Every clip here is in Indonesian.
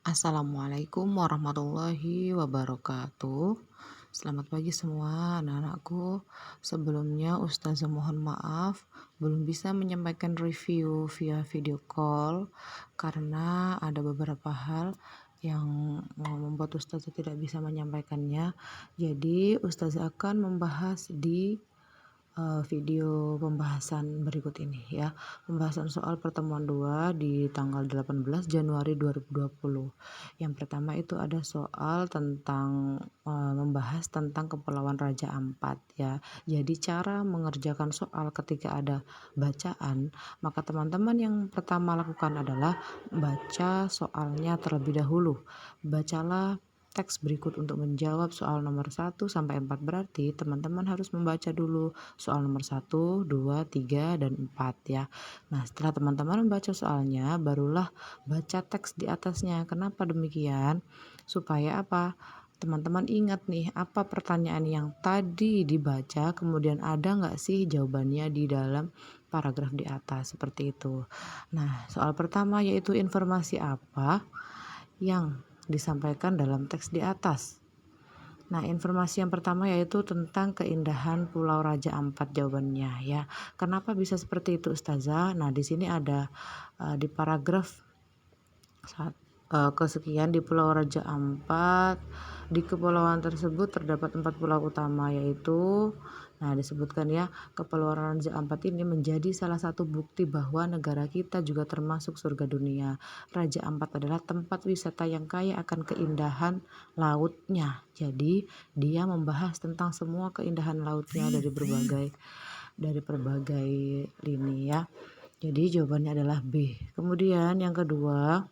Assalamualaikum warahmatullahi wabarakatuh. Selamat pagi semua anak-anakku. Sebelumnya Ustazah mohon maaf belum bisa menyampaikan review via video call karena ada beberapa hal yang membuat Ustazah tidak bisa menyampaikannya. Jadi Ustazah akan membahas di video pembahasan berikut ini ya. Pembahasan soal pertemuan 2 di tanggal 18 Januari 2020. Yang pertama itu ada soal tentang membahas tentang Kepulauan Raja Ampat ya. Jadi cara mengerjakan soal ketika ada bacaan, maka teman-teman yang pertama lakukan adalah baca soalnya terlebih dahulu. Bacalah teks berikut untuk menjawab soal nomor 1 sampai 4, berarti teman-teman harus membaca dulu soal nomor 1, 2, 3, dan 4 ya. Nah, setelah teman-teman membaca soalnya, barulah baca teks di atasnya. Kenapa demikian? Supaya apa? Teman-teman ingat nih, apa pertanyaan yang tadi dibaca, kemudian ada nggak sih jawabannya di dalam paragraf di atas, seperti itu. Nah, soal pertama yaitu informasi apa yang disampaikan dalam teks di atas. Nah, informasi yang pertama yaitu tentang keindahan Pulau Raja Ampat jawabannya ya. Kenapa bisa seperti itu Ustazah? Nah, di sini ada di paragraf kesekian di Pulau Raja Ampat. Di kepulauan tersebut terdapat 4 pulau utama yaitu disebutkan ya, Kepulauan Raja Ampat ini menjadi salah satu bukti bahwa negara kita juga termasuk surga dunia. Raja Ampat adalah tempat wisata yang kaya akan keindahan lautnya. Jadi, dia membahas tentang semua keindahan lautnya dari berbagai lini ya. Jadi jawabannya adalah B. Kemudian yang kedua,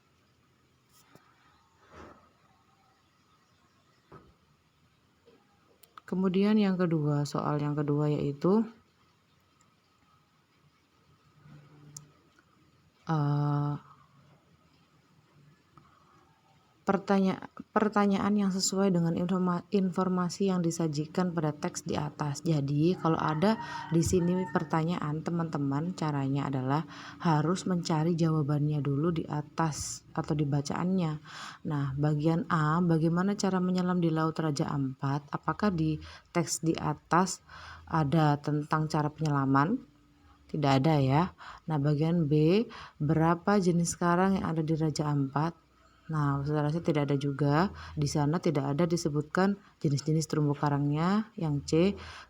soal yang kedua yaitu pertanyaan yang sesuai dengan informasi yang disajikan pada teks di atas. Jadi, kalau ada di sini pertanyaan, teman-teman caranya adalah harus mencari jawabannya dulu di atas atau di bacaannya. Nah, bagian A, bagaimana cara menyelam di Laut Raja Ampat? Apakah di teks di atas ada tentang cara penyelaman? Tidak ada ya. Nah, bagian B, berapa jenis karang yang ada di Raja Ampat? Nah, saudara saya tidak ada juga. Di sana tidak ada disebutkan jenis-jenis terumbu karangnya. Yang C,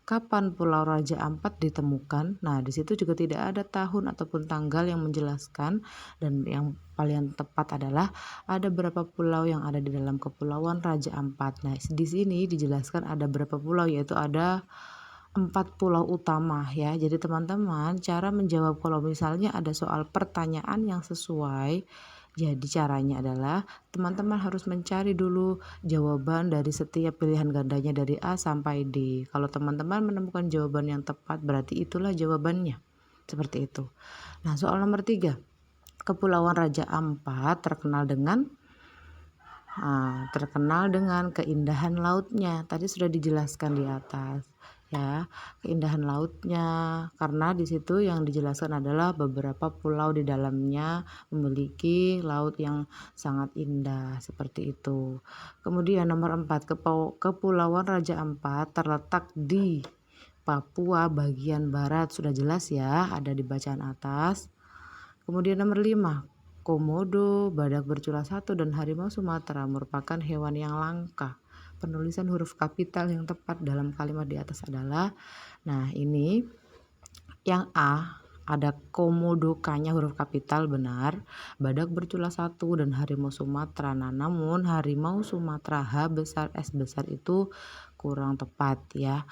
kapan Pulau Raja Ampat ditemukan? Nah, di situ juga tidak ada tahun ataupun tanggal yang menjelaskan. Dan yang paling tepat adalah ada berapa pulau yang ada di dalam Kepulauan Raja Ampat. Nah, di sini dijelaskan ada berapa pulau, yaitu ada 4 pulau utama ya. Jadi teman-teman cara menjawab kalau misalnya ada soal pertanyaan yang sesuai, jadi caranya adalah teman-teman harus mencari dulu jawaban dari setiap pilihan gandanya dari A sampai D. Kalau teman-teman menemukan jawaban yang tepat, berarti itulah jawabannya. Seperti itu. Nah, soal nomor 3. Kepulauan Raja Ampat terkenal dengan keindahan lautnya. Tadi sudah dijelaskan di atas ya, keindahan lautnya, karena di situ yang dijelaskan adalah beberapa pulau di dalamnya memiliki laut yang sangat indah, seperti itu. Kemudian nomor 4, Kepulauan Raja Ampat terletak di Papua bagian barat, sudah jelas ya, ada di bacaan atas. Kemudian nomor 5, Komodo, badak bercula 1, dan harimau Sumatera merupakan hewan yang langka. Penulisan huruf kapital yang tepat dalam kalimat di atas adalah, nah ini yang A, ada komodo, K-nya huruf kapital, benar. Badak bercula 1 dan harimau Sumatera. Nah, namun harimau Sumatera H besar S besar itu kurang tepat ya.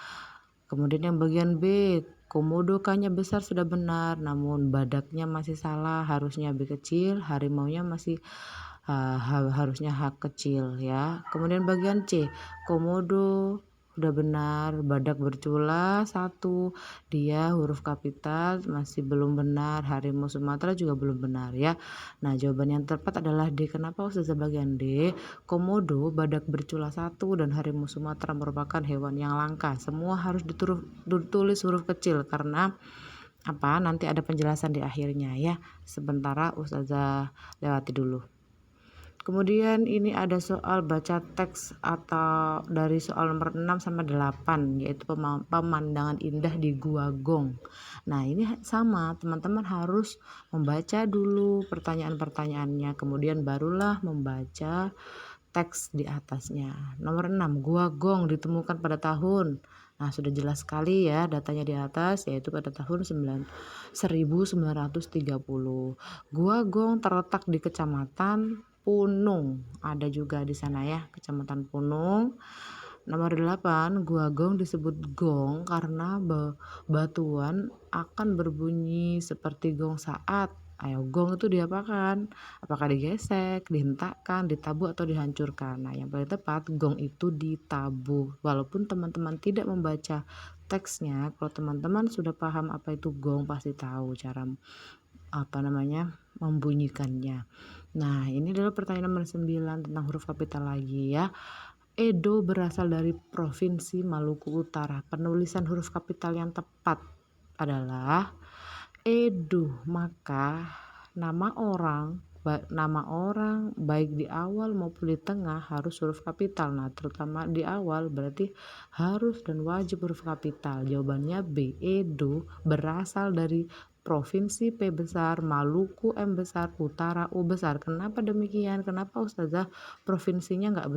Kemudian yang bagian B, komodo K-nya besar sudah benar, namun badaknya masih salah, harusnya B kecil, harimaunya masih harusnya H kecil ya. Kemudian bagian C, komodo udah benar, badak bercula 1, dia huruf kapital masih belum benar, harimau Sumatera juga belum benar ya. Nah, jawaban yang tepat adalah D. Kenapa Ustazah bagian D? Komodo, badak bercula 1, dan harimau Sumatera merupakan hewan yang langka. Semua harus ditulis huruf kecil karena apa? Nanti ada penjelasan di akhirnya ya. Sementara Ustazah lewati dulu. Kemudian ini ada soal baca teks atau dari soal nomor 6 sampai 8, yaitu pemandangan indah di Gua Gong. Nah, ini sama, teman-teman harus membaca dulu pertanyaan-pertanyaannya, kemudian barulah membaca teks di atasnya. Nomor 6, Gua Gong ditemukan pada tahun. Nah, sudah jelas sekali ya datanya di atas, yaitu pada tahun 1930. Gua Gong terletak di Kecamatan Punung. Ada juga di sana ya, Kecamatan Punung. Nomor 8, Gua Gong disebut gong karena batuan akan berbunyi seperti gong saat. Ayo, gong itu diapakan? Apakah digesek, dihentakkan, ditabuh atau dihancurkan? Nah, yang paling tepat gong itu ditabuh. Walaupun teman-teman tidak membaca teksnya, kalau teman-teman sudah paham apa itu gong, pasti tahu cara membunyikannya. Nah, ini adalah pertanyaan nomor 9 tentang huruf kapital lagi ya. Edo berasal dari Provinsi Maluku Utara. Penulisan huruf kapital yang tepat adalah Edo. Maka nama orang baik di awal maupun di tengah harus huruf kapital. Nah, terutama di awal berarti harus dan wajib huruf kapital. Jawabannya B. Edo berasal dari Provinsi P besar, Maluku M besar, Utara U besar. Kenapa demikian? Kenapa Ustazah provinsinya nggak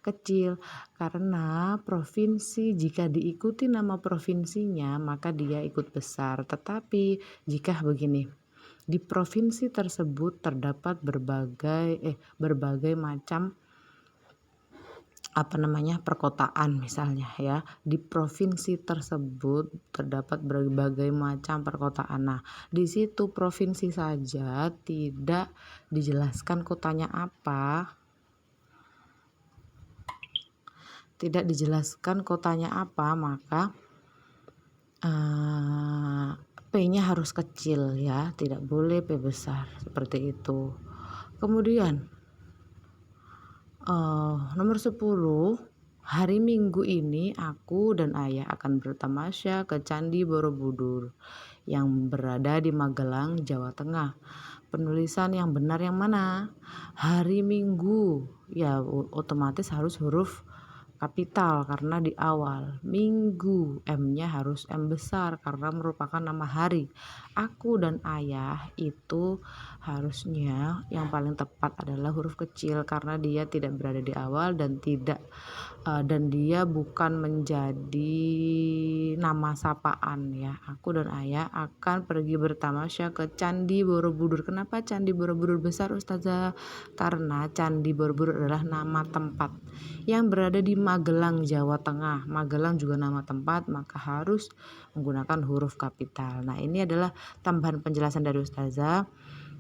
kecil? Karena provinsi jika diikuti nama provinsinya maka dia ikut besar. Tetapi jika begini, di provinsi tersebut terdapat berbagai macam perkotaan misalnya ya. Di provinsi tersebut terdapat berbagai macam perkotaan. Nah, di situ provinsi saja tidak dijelaskan kotanya apa. Maka P-nya harus kecil ya, tidak boleh P besar seperti itu. Kemudian nomor 10, hari Minggu ini aku dan ayah akan bertamasya ke Candi Borobudur yang berada di Magelang, Jawa Tengah. Penulisan yang benar yang mana? Hari Minggu, ya otomatis harus huruf kapital karena di awal. Minggu, M-nya harus M besar karena merupakan nama hari. Aku dan ayah itu harusnya yang paling tepat adalah huruf kecil karena dia tidak berada di awal dan dia bukan menjadi nama sapaan ya. Aku dan ayah akan pergi bertamasya ke Candi Borobudur. Kenapa Candi Borobudur besar, Ustazah? Karena Candi Borobudur adalah nama tempat yang berada di Magelang, Jawa Tengah. Magelang juga nama tempat, maka harus menggunakan huruf kapital. Nah, ini adalah tambahan penjelasan dari Ustazah.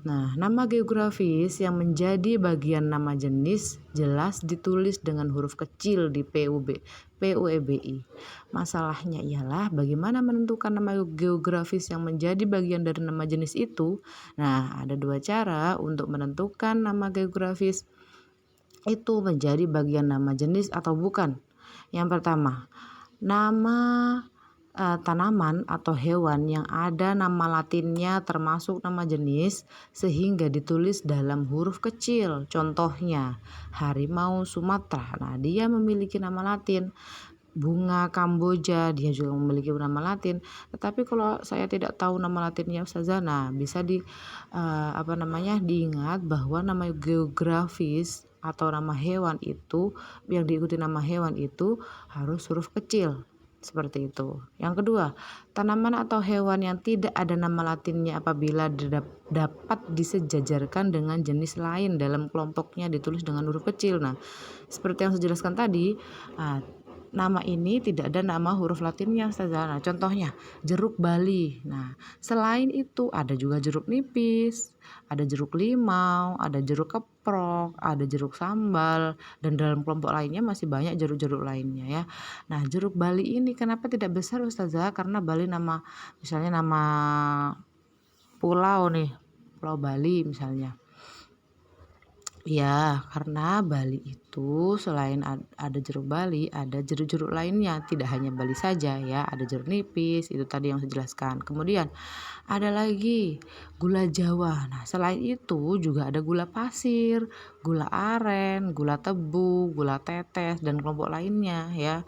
Nah, nama geografis yang menjadi bagian nama jenis jelas ditulis dengan huruf kecil di PUEBI. Masalahnya ialah bagaimana menentukan nama geografis yang menjadi bagian dari nama jenis itu. Nah, ada dua cara untuk menentukan nama geografis itu menjadi bagian nama jenis atau bukan. Yang pertama, nama tanaman atau hewan yang ada nama latinnya termasuk nama jenis sehingga ditulis dalam huruf kecil. Contohnya, harimau Sumatera. Nah, dia memiliki nama latin. Bunga Kamboja, dia juga memiliki nama latin. Tetapi kalau saya tidak tahu nama latinnya Ustazah, bisa diingat bahwa nama geografis atau nama hewan itu yang diikuti nama hewan itu harus huruf kecil. Seperti itu. Yang kedua, tanaman atau hewan yang tidak ada nama latinnya apabila dapat disejajarkan dengan jenis lain dalam kelompoknya ditulis dengan huruf kecil. Nah, seperti yang saya jelaskan tadi, nama ini tidak ada nama huruf latinnya. Nah, contohnya jeruk Bali. Nah, selain itu ada juga jeruk nipis, ada jeruk limau, ada jeruk keprok, ada jeruk sambal, dan dalam kelompok lainnya masih banyak jeruk-jeruk lainnya ya. Nah, jeruk Bali ini kenapa tidak besar Ustazah? Karena Bali misalnya nama pulau Bali misalnya. Ya, karena Bali itu itu selain ada jeruk bali, ada jeruk-jeruk lainnya, tidak hanya bali saja ya, ada jeruk nipis, itu tadi yang saya jelaskan. Kemudian ada lagi gula Jawa. Nah, selain itu juga ada gula pasir, gula aren, gula tebu, gula tetes, dan kelompok lainnya ya.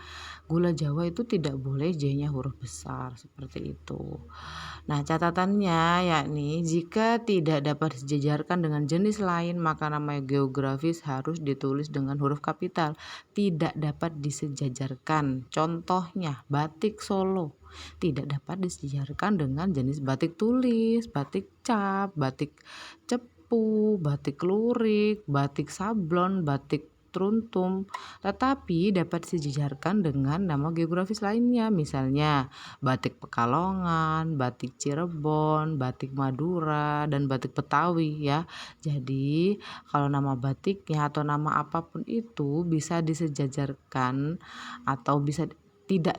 Gula Jawa itu tidak boleh J-nya huruf besar seperti itu. Nah, catatannya yakni jika tidak dapat disejajarkan dengan jenis lain, maka nama geografis harus ditulis dengan huruf kapital. Tidak dapat disejajarkan. Contohnya, batik Solo tidak dapat disejajarkan dengan jenis batik tulis, batik cap, batik cepu, batik lurik, batik sablon, batik truntum, tetapi dapat disejajarkan dengan nama geografis lainnya, misalnya batik Pekalongan, batik Cirebon, batik Madura, dan batik Betawi ya. Jadi kalau nama batiknya atau nama apapun itu bisa disejajarkan atau bisa tidak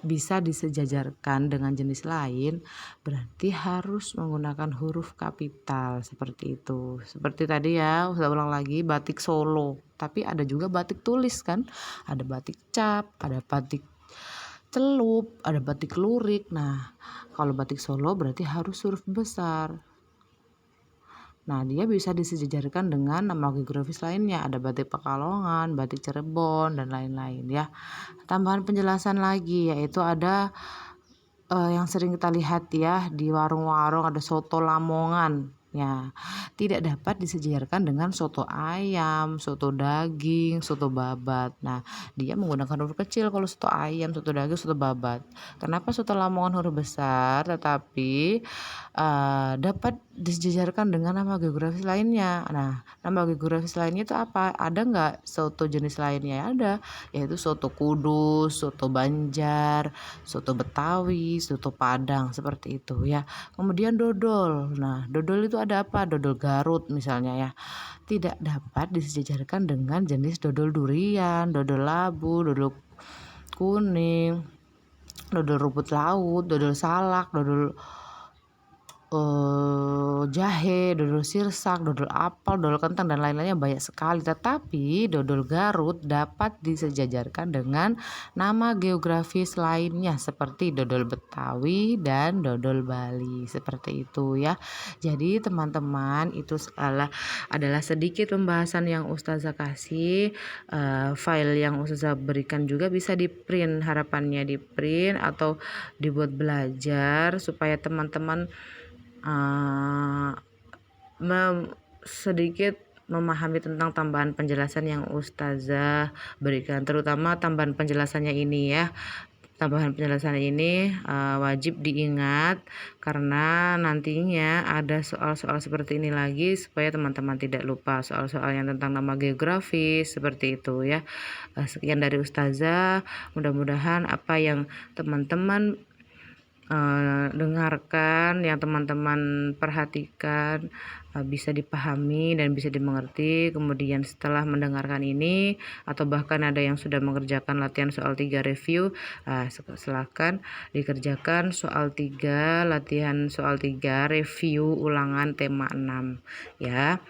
bisa disejajarkan dengan jenis lain, berarti harus menggunakan huruf kapital seperti itu. Seperti tadi ya, saya ulang lagi, batik Solo. Tapi ada juga batik tulis kan, ada batik cap, ada batik celup, ada batik lurik. Nah, kalau batik Solo berarti harus huruf besar. Nah, dia bisa disejajarkan dengan nama geografis lainnya, ada batik Pekalongan, batik Cirebon, dan lain-lain ya. Tambahan penjelasan lagi yaitu ada yang sering kita lihat ya di warung-warung, ada soto Lamongan. Ya, tidak dapat disejajarkan dengan soto ayam, soto daging, soto babat. Nah, dia menggunakan huruf kecil kalau soto ayam, soto daging, soto babat. Kenapa soto Lamongan huruf besar tetapi dapat disejajarkan dengan nama geografis lainnya? Nah, nama geografis lainnya itu apa? Ada nggak soto jenis lainnya? Ada, yaitu soto Kudus, soto Banjar, soto Betawi, soto Padang, seperti itu ya. Kemudian dodol. Nah, dodol itu ada apa? Dodol Garut misalnya ya. Tidak dapat disejajarkan dengan jenis dodol durian, dodol labu, dodol kuning, dodol rumput laut, dodol salak, dodol jahe, dodol sirsak, dodol apel, dodol kentang, dan lain-lainnya banyak sekali. Tetapi dodol Garut dapat disejajarkan dengan nama geografis lainnya seperti dodol Betawi dan dodol Bali, seperti itu ya. Jadi teman-teman, itu adalah sedikit pembahasan yang Ustazah kasih. File yang Ustazah berikan juga bisa di print, harapannya di print atau dibuat belajar supaya teman-teman sedikit memahami tentang tambahan penjelasan yang Ustazah berikan, terutama tambahan penjelasannya ini ya. Tambahan penjelasan ini wajib diingat karena nantinya ada soal-soal seperti ini lagi supaya teman-teman tidak lupa soal-soal yang tentang nama geografis seperti itu ya. Sekian dari Ustazah, mudah-mudahan apa yang teman-teman dengarkan, yang teman-teman perhatikan bisa dipahami dan bisa dimengerti. Kemudian setelah mendengarkan ini atau bahkan ada yang sudah mengerjakan latihan soal 3 review, silahkan dikerjakan soal 3, latihan soal 3 review ulangan tema 6 ya.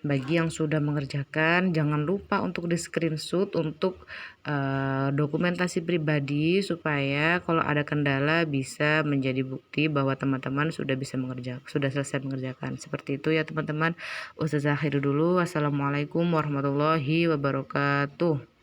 Bagi yang sudah mengerjakan, jangan lupa untuk di screenshot untuk dokumentasi pribadi supaya kalau ada kendala bisa menjadi bukti bahwa teman-teman sudah selesai mengerjakan. Seperti itu ya teman-teman. Ustazah akhiri dulu. Wassalamualaikum warahmatullahi wabarakatuh.